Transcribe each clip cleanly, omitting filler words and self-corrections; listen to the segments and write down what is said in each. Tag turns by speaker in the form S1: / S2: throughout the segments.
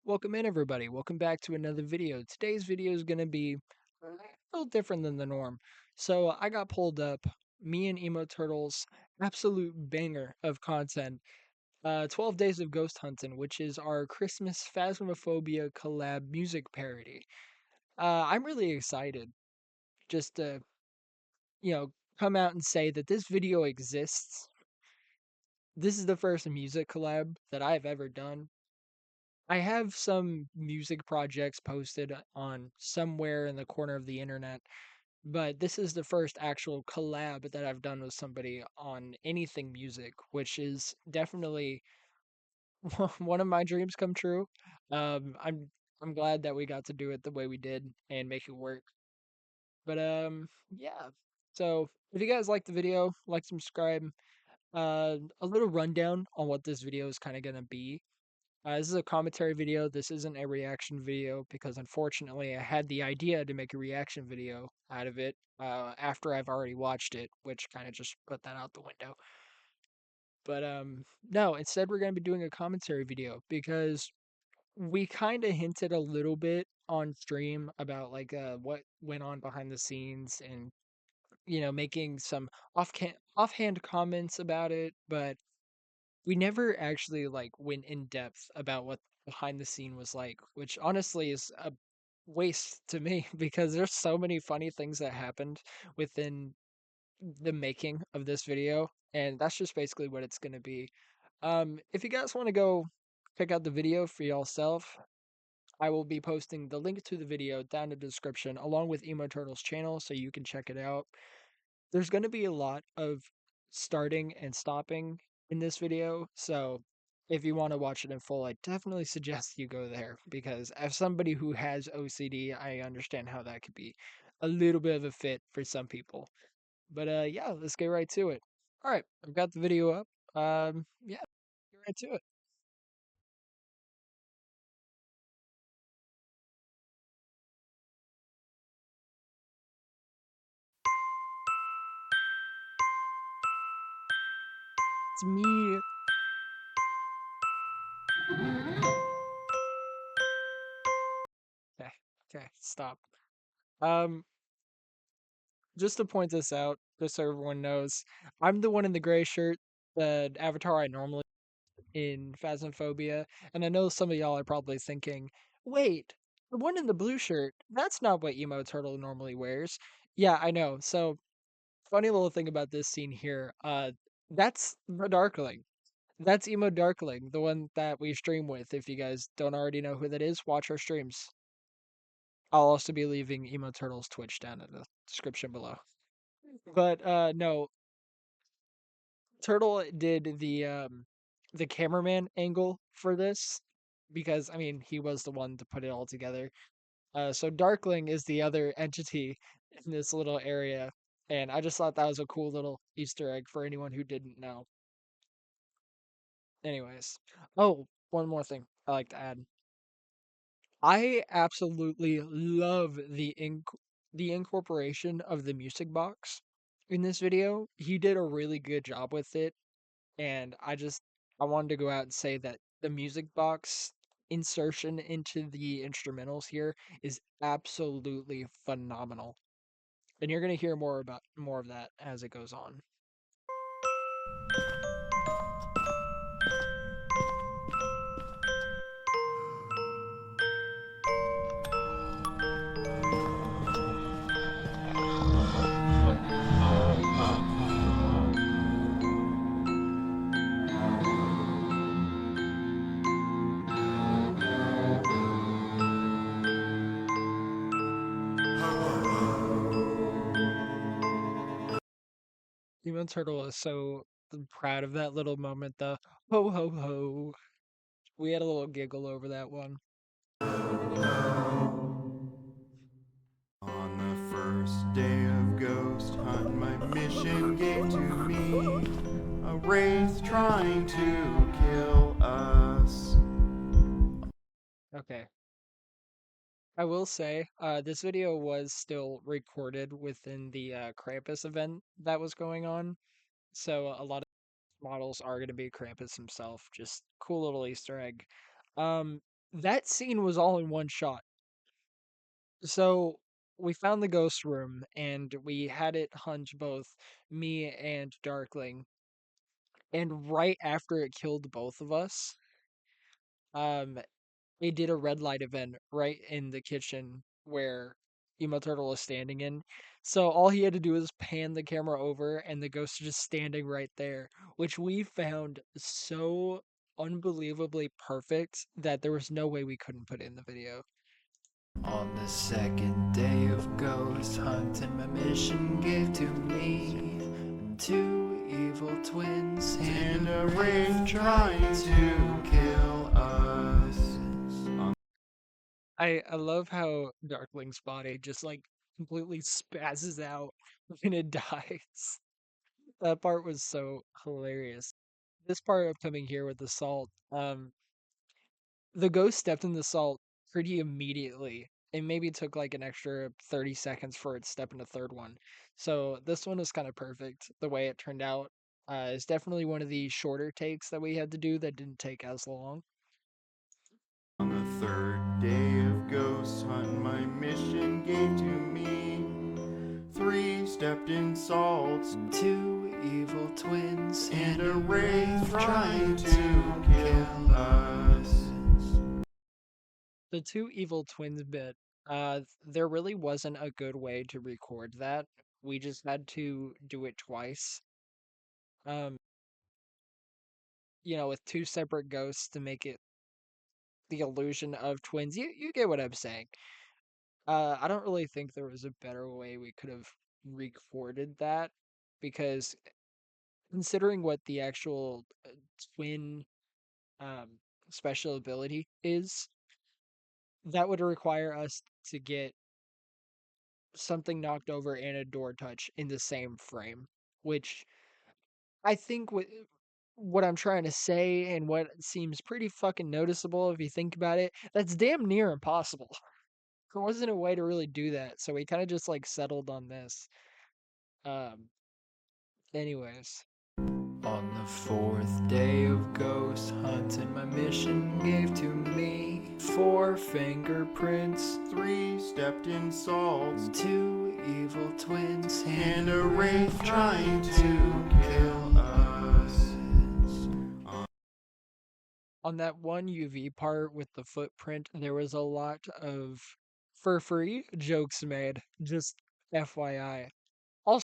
S1: Welcome in, everybody. Welcome back to another video. Today's video is going to be a little different than the norm. So I got pulled up, me and Emoturtle's absolute banger of content, 12 Days of Ghost Huntin', which is our Christmas Phasmophobia collab music parody. I'm really excited just to, you know, come out and say that this video exists. This is the first music collab that I've ever done. I have some music projects posted on somewhere in the corner of the internet, but this is the first actual collab that I've done with somebody on anything music, which is definitely one of my dreams come true. Um, I'm I'm glad that we got to do it the way we did and make it work. But yeah. So if you guys like the video, like, subscribe. A little rundown on what this video is kind of gonna be. This is a commentary video. This isn't a reaction video because unfortunately I had the idea to make a reaction video out of it after I've already watched it, which kind of just put that out the window. But no, instead we're going to be doing a commentary video because we kind of hinted a little bit on stream about like what went on behind the scenes and making some offhand comments about it, but we never actually like went in depth about what behind the scene was like, which honestly is a waste to me because there's so many funny things that happened within the making of this video, and that's just basically what it's going to be. If you guys want to go check out the video for yourself, I will be posting the link to the video down in the description along with Emoturtle's channel so you can check it out. There's going to be a lot of starting and stopping in this video, so if you want to watch it in full, I definitely suggest you go there because as somebody who has OCD, I understand how that could be a little bit of a fit for some people. But yeah, let's get right to it. All right, I've got the video up. Yeah, get right to it. It's me. Okay, okay, stop. Um, just to point this out, just so everyone knows, I'm the one in the gray shirt, the avatar I normally in Phasmophobia, and I know some of y'all are probably thinking, wait, the one in the blue shirt, that's not what Emo Turtle normally wears. Yeah, I know. So, funny little thing about this scene here, that's the Darkling. That's Emo Darkling, the one that we stream with. If you guys don't already know who that is, watch our streams. I'll also be leaving Emo Turtle's Twitch down in the description below. But no, Turtle did the cameraman angle for this because I mean he was the one to put it all together. So Darkling is the other entity in this little area, and I just thought that was a cool little Easter egg for anyone who didn't know. Anyways, oh, one more thing I like to add. I absolutely love the incorporation of the music box in this video. He did a really good job with it, and I wanted to go out and say that the music box insertion into the instrumentals here is absolutely phenomenal. And you're gonna hear more of that as it goes on. Demon Turtle is so proud of that little moment, the ho ho ho. We had a little giggle over that one.
S2: On the first day of ghost hunt, my mission gave to me a wraith trying to kill us.
S1: Okay. I will say, this video was still recorded within the Krampus event that was going on. So a lot of models are going to be Krampus himself. Just cool little Easter egg. Um, That scene was all in one shot. So we found the ghost room and we had it hunt both me and Darkling. And right after it killed both of us, um, it did a red light event right in the kitchen where Emoturtle was standing in. So all he had to do was pan the camera over and the ghost is just standing right there, which we found so unbelievably perfect that there was no way we couldn't put it in the video.
S2: On the second day of ghost hunting, my mission gave to me two evil twins and a wraith trying to kill us.
S1: I love how Darkling's body just like completely spazzes out when it dies. That part was so hilarious. This part of coming here with the salt, the ghost stepped in the salt pretty immediately. It maybe took like an extra 30 seconds for it to step in the third one. So this one is kind of perfect the way it turned out. It's definitely one of the shorter takes that we had to do that didn't take as long.
S2: On the third day of ghost hunt, my mission gave to me three stepped in salts, two evil twins, and a wraith trying to kill us.
S1: The two evil twins bit, there really wasn't a good way to record that. We just had to do it twice. Um, with two separate ghosts to make it the illusion of twins. You get what I'm saying. I don't really think there was a better way we could have recorded that because considering what the actual twin um special ability is, that would require us to get something knocked over and a door touch in the same frame, which I think what I'm trying to say and what seems pretty fucking noticeable if you think about it, that's damn near impossible. There wasn't a way to really do that, so we kind of just like settled on this. Um, anyways,
S2: On the fourth day of ghost hunting, my mission gave to me four fingerprints, three stepped in salts, two evil twins, and a wraith trying to kill us.
S1: on that one UV part with the footprint, there was a lot of for free jokes made. Just FYI. Also,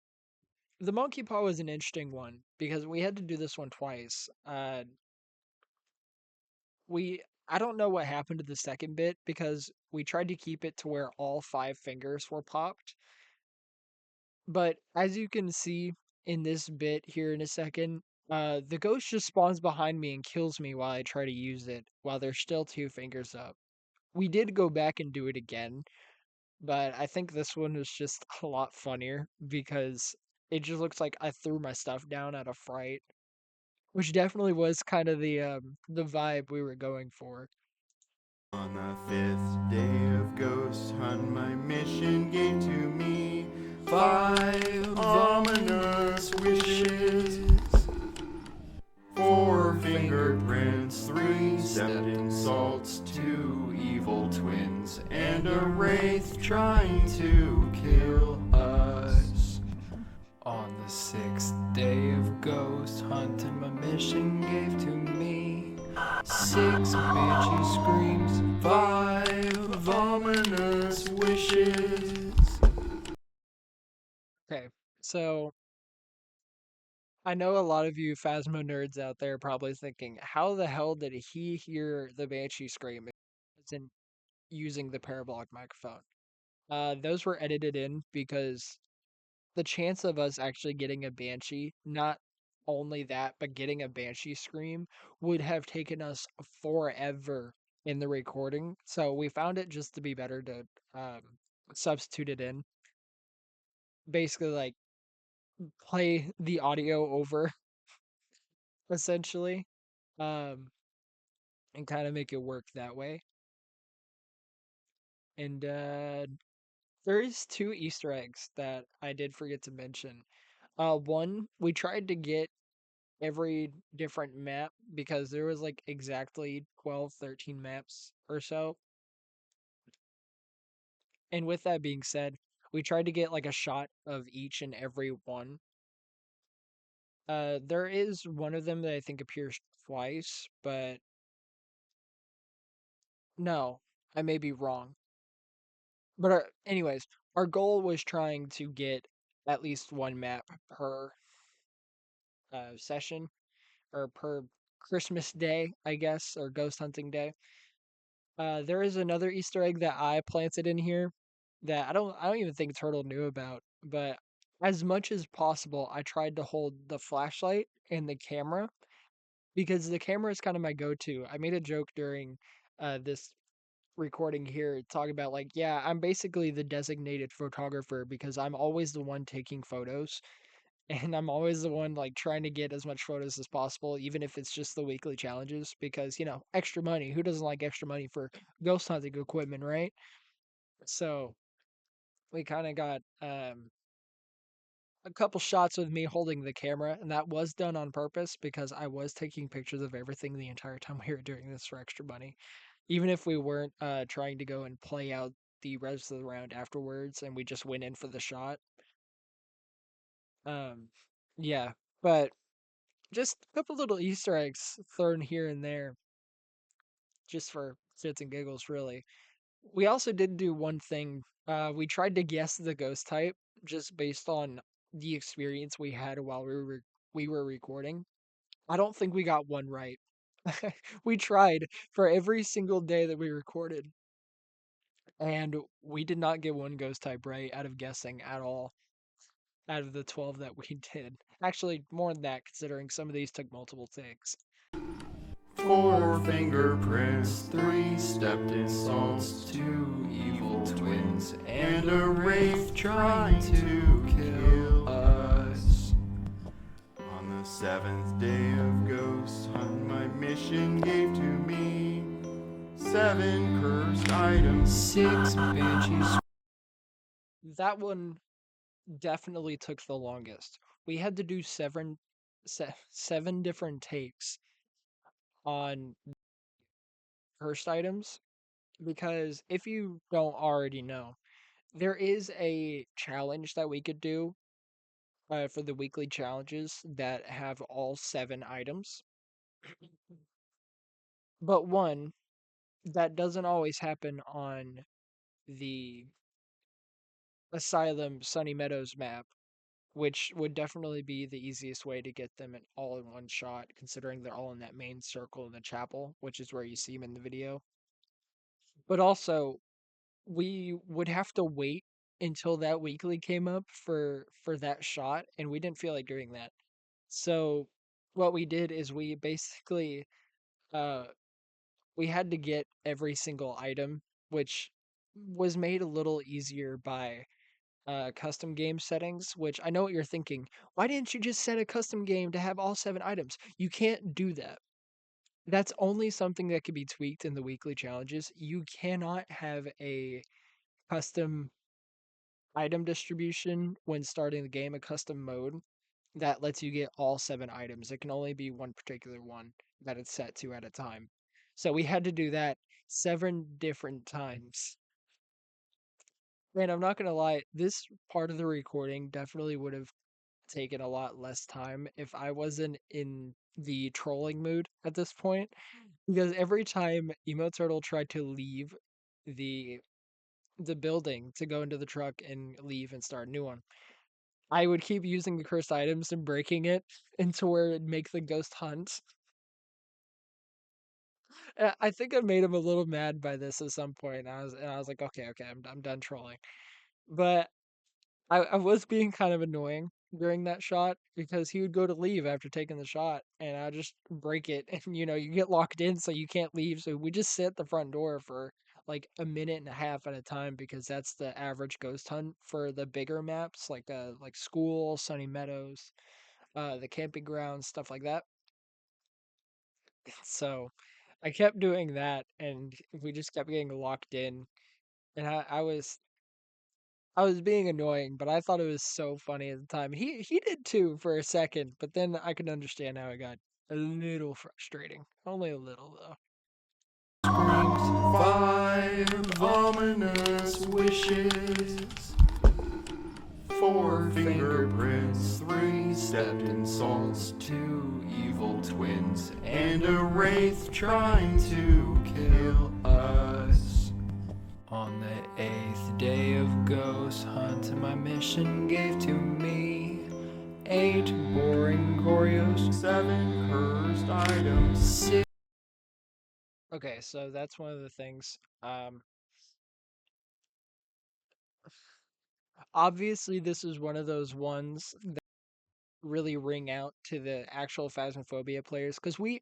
S1: the monkey paw was an interesting one because we had to do this one twice. We I don't know what happened to the second bit because we tried to keep it to where all five fingers were popped. But as you can see in this bit here in a second, the ghost just spawns behind me and kills me while I try to use it while there's still two fingers up. We did go back and do it again, but I think this one was just a lot funnier because it just looks like I threw my stuff down out of fright, which definitely was kind of the vibe we were going for.
S2: On the fifth day of ghost hunt, my mission gave to me five ominous wishes, four fingerprints, three stepped in salts, two evil twins, and a wraith trying to kill us. On the sixth day of ghost hunting, my mission gave to me six banshee screams, five ominous wishes.
S1: Okay, so I know a lot of you Phasmo nerds out there are probably thinking, how the hell did he hear the Banshee scream? Isn't using the parabolic microphone. Those were edited in because the chance of us actually getting a Banshee, not only that, but getting a Banshee scream would have taken us forever in the recording. So we found it just to be better to um, substitute it in. Basically, like play the audio over essentially, um, and kind of make it work that way. And there is two Easter eggs that I did forget to mention. One, we tried to get every different map because there was like exactly 12, 13 maps or so. And with that being said, we tried to get like a shot of each and every one. There is one of them that I think appears twice, but no, I may be wrong. But anyways, our goal was trying to get at least one map per session or per Christmas day, I guess, or ghost hunting day. There is another Easter egg that I planted in here that I don't even think Turtle knew about, but as much as possible, I tried to hold the flashlight and the camera because the camera is kind of my go-to. I made a joke during this recording here talking about like, yeah, I'm basically the designated photographer because I'm always the one taking photos and I'm always the one like trying to get as much photos as possible, even if it's just the weekly challenges, because extra money. Who doesn't like extra money for ghost hunting equipment, right? So we kind of got a couple shots with me holding the camera, and that was done on purpose because I was taking pictures of everything the entire time we were doing this for extra money. Even if we weren't trying to go and play out the rest of the round afterwards and we just went in for the shot. Um yeah, but just a couple little Easter eggs thrown here and there just for shits and giggles, really. We also did do one thing. We tried to guess the ghost type just based on the experience we had while we were recording. I don't think we got one right. We tried for every single day that we recorded, and we did not get one ghost type right out of guessing at all. Out of the 12 that we did, actually more than that, considering some of these took multiple takes.
S2: Four fingerprints, three stepped in salts, two evil twins, and a wraith trying to kill us. On the seventh day of ghost hunt, my mission gave to me seven cursed items, six banshees.
S1: That one definitely took the longest. We had to do seven different takes on cursed items because if you don't already know, there is a challenge that we could do for the weekly challenges that have all seven items. But one, that doesn't always happen on the Asylum Sunny Meadows map, which would definitely be the easiest way to get them all in one shot, considering they're all in that main circle in the chapel, which is where you see them in the video. But also, we would have to wait until that weekly came up for that shot, and we didn't feel like doing that. So what we did is we basically uh we had to get every single item, which was made a little easier by custom game settings, which I know what you're thinking. Why didn't you just set a custom game to have all seven items? You can't do that. That's only something that can be tweaked in the weekly challenges. You cannot have a custom item distribution when starting the game, a custom mode that lets you get all seven items. It can only be one particular one that it's set to at a time. So we had to do that seven different times. And I'm not gonna lie, this part of the recording definitely would have taken a lot less time if I wasn't in the trolling mood at this point. Because every time Emoturtle tried to leave the the building to go into the truck and leave and start a new one, I would keep using the cursed items and breaking it into where it'd make the ghost hunt. I think I made him a little mad by this at some point. And I was like, okay, okay, I'm done trolling. But I was being kind of annoying during that shot because he would go to leave after taking the shot, and I just break it, and you get locked in, so you can't leave. So we just sit at the front door for like a minute and a half at a time because that's the average ghost hunt for the bigger maps, like school, Sunny Meadows, the camping grounds, stuff like that. So I kept doing that, and we just kept getting locked in, and I was I was being annoying, but I thought it was so funny at the time. He did too for a second, but then I could understand how it got a little frustrating. Only a little though.
S2: Five ominous wishes. Four fingerprints, three stepped insults, two evil twins, and a wraith trying to kill us. On the 8th day of ghost hunting, my mission gave to me 8 boring Gorios, 7 cursed items, 6.
S1: Okay, so that's one of the things. Obviously, this is one of those ones that really ring out to the actual Phasmophobia players because we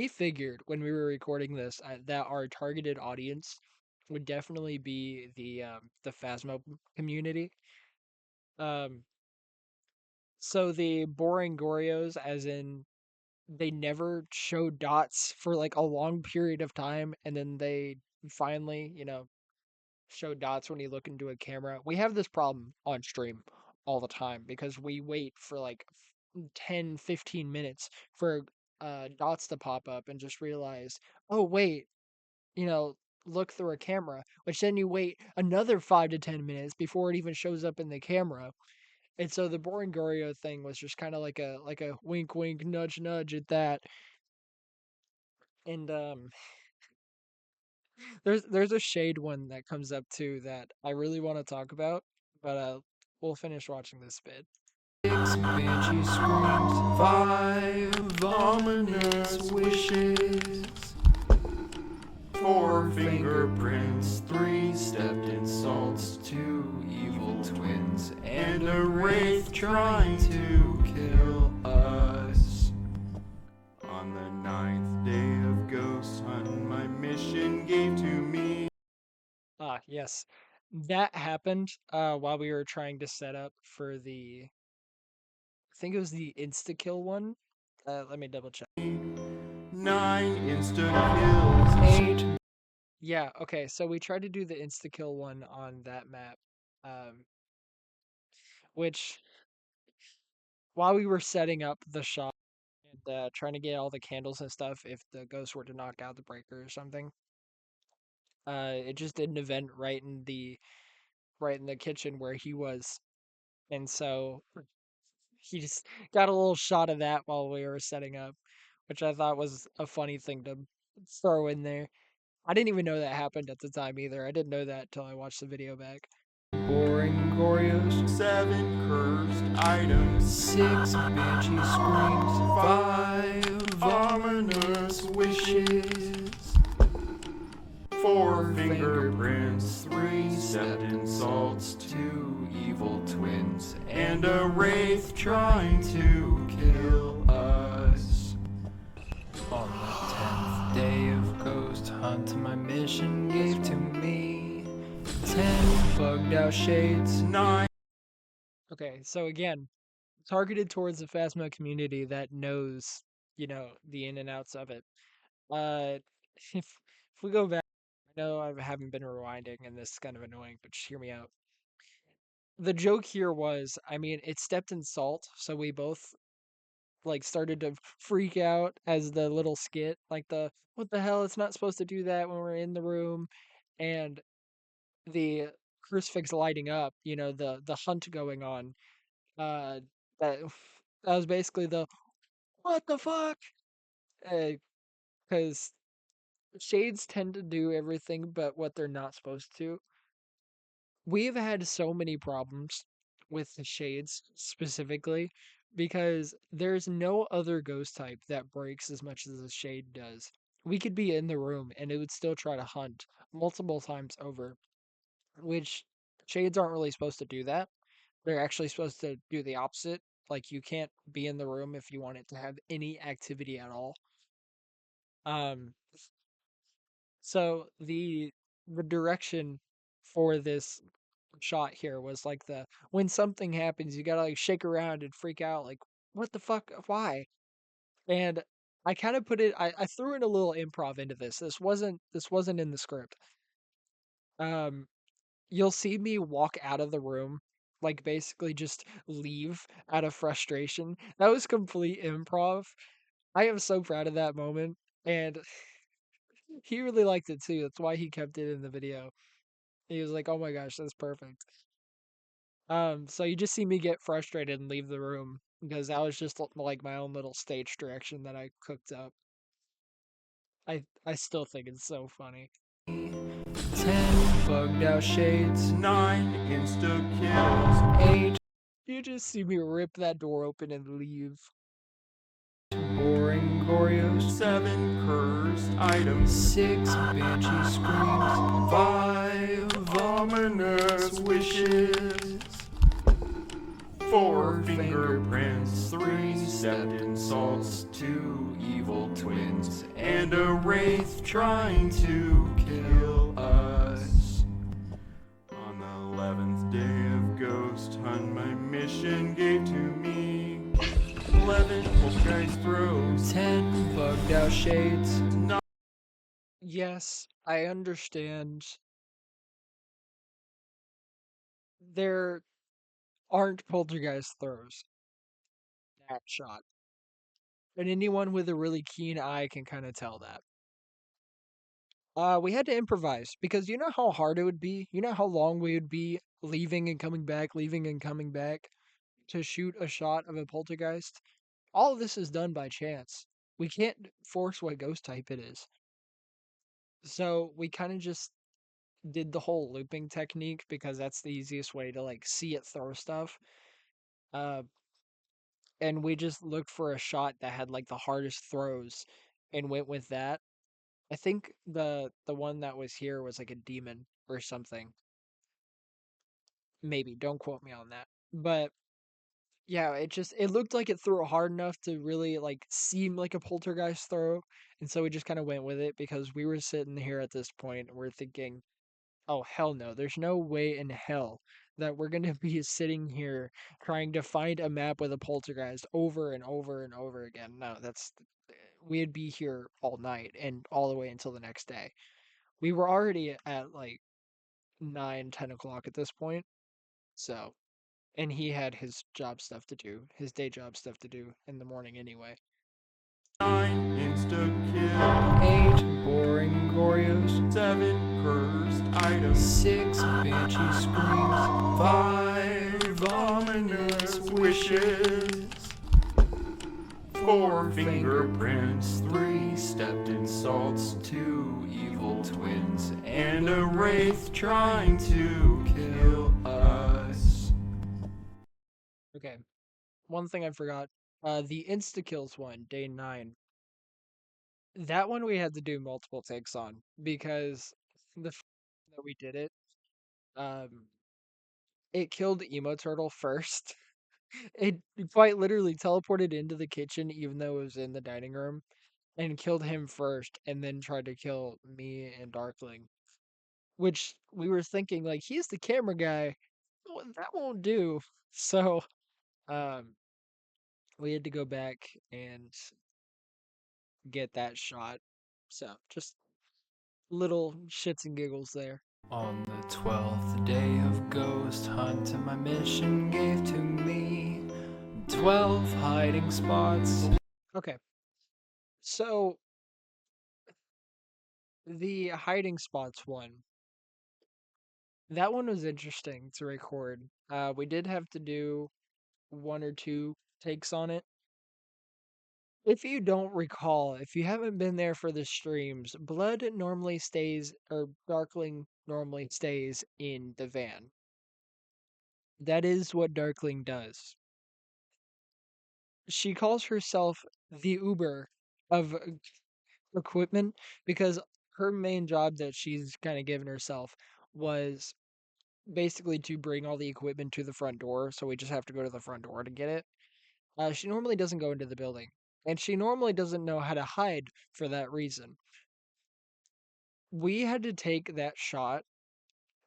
S1: figured when we were recording this that our targeted audience would definitely be the Phasmo community. Um, so the boring Gorios, as in they never show dots for like a long period of time, and then they finally, show dots when you look into a camera. We have this problem on stream all the time because we wait for like 10, 15 minutes for dots to pop up and just realize, oh, wait, you know, look through a camera, which then you wait another 5 to 10 minutes before it even shows up in the camera. And so the boring Gorio thing was just kind of like a wink wink nudge nudge at that. And there's a shade one that comes up too that I really want to talk about, but we'll finish watching this bit.
S2: 6 banshee screams, 5 ominous wishes, 4 fingerprints, 3 stepped insults, 2 evil twins, and a wraith trying to kill us. On the 9th day of ghost hunting, my mission gave to me.
S1: Ah, yes. That happened while we were trying to set up for I think it was the insta kill one. Let me double check.
S2: 9 instant kills, 8.
S1: Yeah, okay. So we tried to do the insta kill one on that map. Um which while we were setting up the shot and trying to get all the candles and stuff if the ghost were to knock out the breaker or something, it just did an event right in the kitchen where he was. And so he just got a little shot of that while we were setting up, which I thought was a funny thing to throw in there. I didn't even know that happened at the time either. I didn't know that until I watched the video back.
S2: Boring Gorios, 7 cursed items, 6 banshee screams, 5 ominous wishes, 4 fingerprints, 3 stepped insults, 2 evil twins, and a wraith trying to kill us. On the 10th day of ghost hunt, my mission gave to me 10 bugged out shades, 9.
S1: Okay, so again, targeted towards the Phasmo community that knows, the in and outs of it. Uh, if we go back, I know I haven't been rewinding, and this is kind of annoying, but just hear me out. The joke here was, I mean, it stepped in salt, so we both like started to freak out as the little skit, like the what the hell? It's not supposed to do that when we're in the room, and the crucifix lighting up. The hunt going on. Uh, that that was basically the what the fuck? Because shades tend to do everything but what they're not supposed to. We've had so many problems with the shades specifically because there's no other ghost type that breaks as much as the shade does. We could be in the room and it would still try to hunt multiple times over, which shades aren't really supposed to do that. They're actually supposed to do the opposite. Like you can't be in the room if you want it to have any activity at all. Um, so the direction for this shot here was like the when something happens, you gotta like shake around and freak out, like what the fuck, why? And I kind of put it. I threw in a little improv into this. This wasn't in the script. Um, you'll see me walk out of the room, like basically just leave out of frustration. That was complete improv. I am so proud of that moment, and he really liked it too. That's why he kept it in the video. He was like, "Oh my gosh, that's perfect." So you just see me get frustrated and leave the room because that was just like my own little stage direction that I cooked up. I still think it's so funny.
S2: 10 bugged out shades, 9 insta kills, 8
S1: You just see me rip that door open and leave.
S2: boring Oreos, 7 cursed items, 6 banshee screams, 5 ominous wishes, 4 fingerprints, 3 stepped insults, 2 evil twins, and a wraith trying to kill us. On the 11th day of Ghost Hunt, my mission gave to me 11 poltergeist throws, 10 bugged out shades.
S1: Yes, I understand. There aren't poltergeist throws that shot. And anyone with a really keen eye can kind of tell that. We had to improvise because you know how hard it would be? You know how long we would be leaving and coming back to shoot a shot of a poltergeist? All of this is done by chance. We can't force what ghost type it is. So we kind of just did the whole looping technique because that's the easiest way to like see it throw stuff. Uh, and we just looked for a shot that had like the hardest throws and went with that. I think the one that was here was like a demon or something. Maybe, don't quote me on that. But yeah, it looked like it threw it hard enough to really like seem like a poltergeist throw, and so we just kind of went with it because we were sitting here at this point and we're thinking, oh hell no, there's no way in hell that we're gonna be sitting here trying to find a map with a poltergeist over and over and over again. No, we'd be here all night and all the way until the next day. We were already at like 9, 10 o'clock at this point, so and he had his job stuff to do, his day job stuff to do in the morning anyway.
S2: 9 insta kill, 8 boring Oreos, 7 cursed items, 6 banshee screams, 5 ominous wishes, 4 fingerprints, 3 stepped insults, 2 evil twins, and a wraith trying to kill us.
S1: Okay, one thing I forgot. The insta kills one, day 9. That one we had to do multiple takes on because that we did it, um, it killed Emoturtle first. It quite literally teleported into the kitchen even though it was in the dining room and killed him first and then tried to kill me and Darkling. Which we were thinking like he's the camera guy. Well, that won't do. So um we had to go back and get that shot. So just little shits and giggles there.
S2: On the 12th day of Ghost Hunt, my mission gave to me 12 hiding spots.
S1: Okay. So the hiding spots one. That one was interesting to record. We did have to do one or two takes on it. If you don't recall, if you haven't been there for the streams, Blood normally stays, or Darkling normally stays in the van. That is what Darkling does. She calls herself the Uber of equipment because her main job that she's kind of given herself was basically to bring all the equipment to the front door. So we just have to go to the front door to get it. She normally doesn't go into the building, and she normally doesn't know how to hide for that reason. We had to take that shot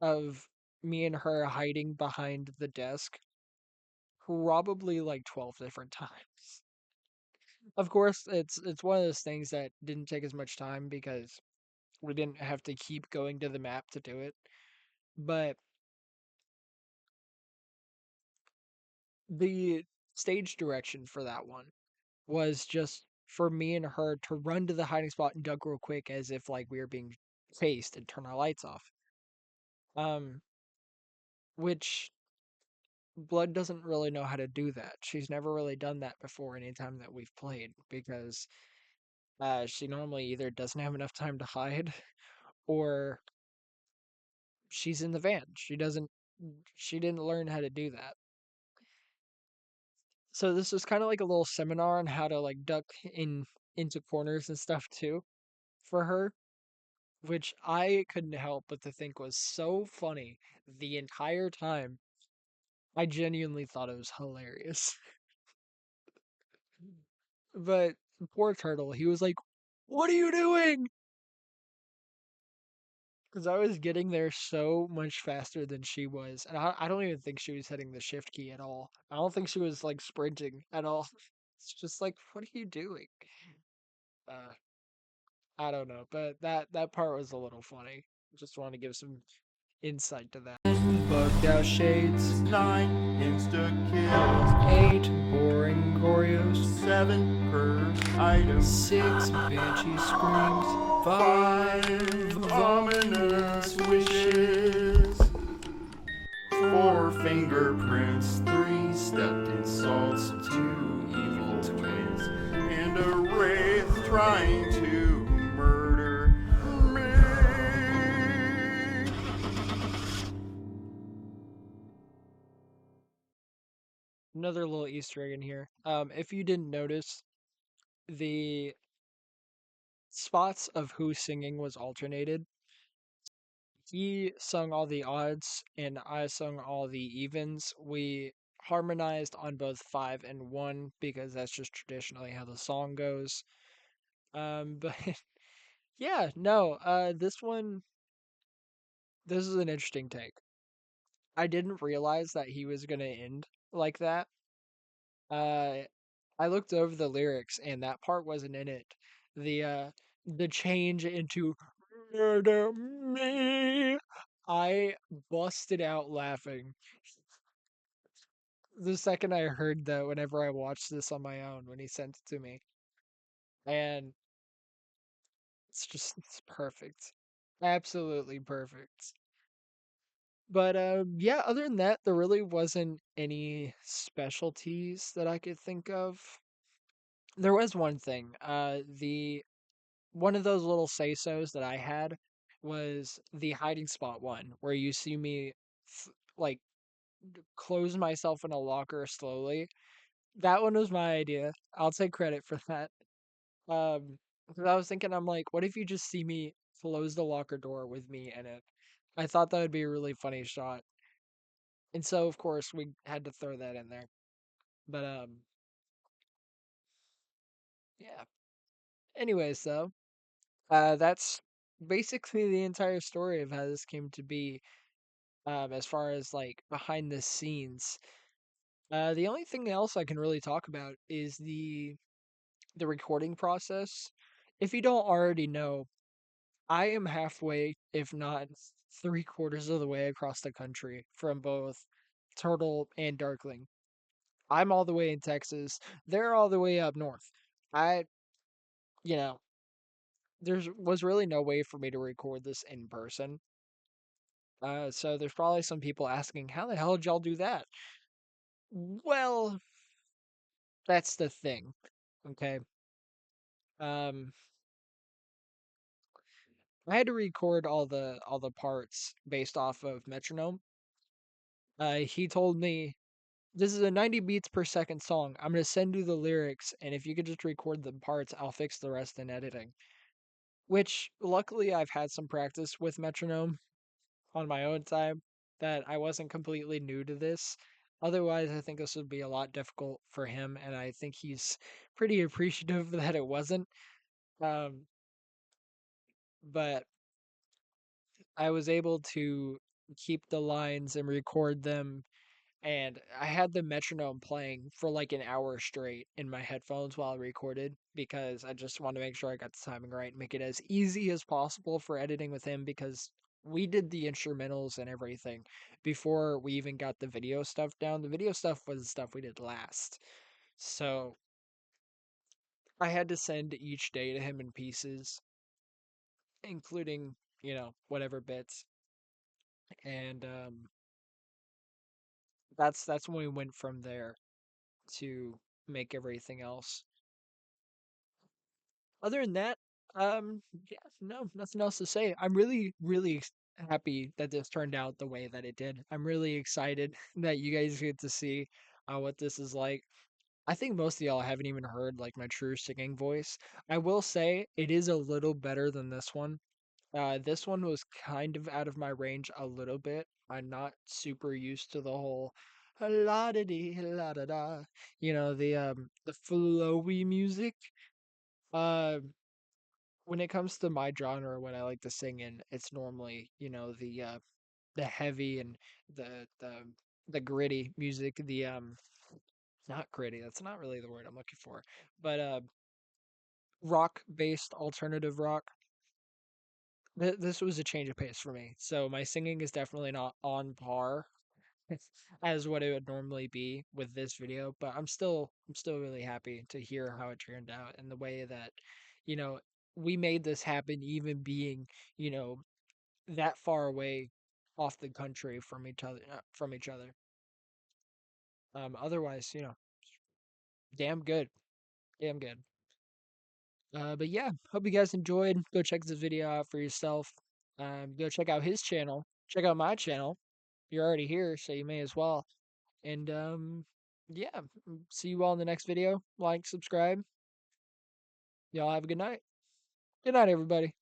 S1: of me and her hiding behind the desk probably like 12 different times. Of course, it's one of those things that didn't take as much time because we didn't have to keep going to the map to do it. But the stage direction for that one was just for me and her to run to the hiding spot and duck real quick as if like we were being chased and turn our lights off. Um, which Blood doesn't really know how to do that. She's never really done that before anytime that we've played because she normally either doesn't have enough time to hide or she's in the van. She didn't learn how to do that. So this is kind of like a little seminar on how to like duck into corners and stuff too for her, which I couldn't help but to think was so funny the entire time. I genuinely thought it was hilarious. But poor Turtle, he was like, "What are you doing?" Because I was getting there so much faster than she was, and I don't even think she was hitting the shift key at all. I don't think she was like sprinting at all. It's just like, what are you doing? Uh, I don't know, but that part was a little funny. Just want to give some insight to that.
S2: Bugged out shades.
S3: 9 insta kills.
S2: 8 boring Oreos.
S3: 7 cursed items.
S2: 6 banshee screams. 5
S3: ominous wishes. 4 fingerprints. 3 stepped insults. 2 evil twins. And a wraith trying to murder me.
S1: Another little Easter egg in here. If you didn't notice, the spots of who singing was alternated. He sung all the odds and I sung all the evens. We harmonized on both 5 and 1 because that's just traditionally how the song goes. But yeah, no, this is an interesting take. I didn't realize that he was gonna end like that. Uh, I looked over the lyrics and that part wasn't in it. The uh the change into murder me. I busted out laughing the second I heard that whenever I watched this on my own when he sent it to me. And it's perfect. Absolutely perfect. But yeah, other than that, there really wasn't any specialties that I could think of. There was one thing. The one of those little say-sos that I had was the hiding spot one, where you see me like close myself in a locker slowly. That one was my idea. I'll take credit for that. Because I was thinking, I'm like, what if you just see me close the locker door with me in it? I thought that would be a really funny shot. And so, of course, we had to throw that in there. But, yeah. Anyways, though, that's basically the entire story of how this came to be, as far as like behind the scenes. The only thing else I can really talk about is the recording process. If you don't already know, I am halfway, if not 3/4 of the way across the country from both Turtle and Darkling. I'm all the way in Texas. They're all the way up north. I, you know, there was really no way for me to record this in person. So there's probably some people asking, how the hell did y'all do that? Well, that's the thing. Okay. Um, I had to record all the parts based off of metronome. He told me this is a 90 beats per second song. I'm gonna send you the lyrics, and if you could just record the parts, I'll fix the rest in editing. Which luckily I've had some practice with metronome on my own time that I wasn't completely new to this. Otherwise, I think this would be a lot difficult for him, and I think he's pretty appreciative that it wasn't. Um, but I was able to keep the lines and record them, and I had the metronome playing for like an hour straight in my headphones while I recorded because I just wanted to make sure I got the timing right and make it as easy as possible for editing with him because we did the instrumentals and everything before we even got the video stuff down. The video stuff was the stuff we did last. So I had to send each day to him in pieces, including, whatever bits. And that's when we went from there to make everything else. Other than that, yeah, no, nothing else to say. I'm really, really happy that this turned out the way that it did. I'm really excited that you guys get to see what this is like. I think most of y'all haven't even heard like my true singing voice. I will say it is a little better than this one. This one was kind of out of my range a little bit. I'm not super used to the whole la da dee la da da. The flowy music. Uh, when it comes to my genre, when I like to sing in, it's normally, the heavy and the the the gritty music, not gritty, that's not really the word I'm looking for, but rock based alternative rock. This was a change of pace for me. So my singing is definitely not on par as what it would normally be with this video, but I'm still really happy to hear how it turned out and the way that, you know, we made this happen even being, you know, that far away off the country from each other. Otherwise, damn good. Damn good. But yeah, hope you guys enjoyed. Go check this video out for yourself. Go check out his channel. Check out my channel. You're already here, so you may as well. And yeah, see you all in the next video. Like, subscribe. Y'all have a good night. Good night, everybody.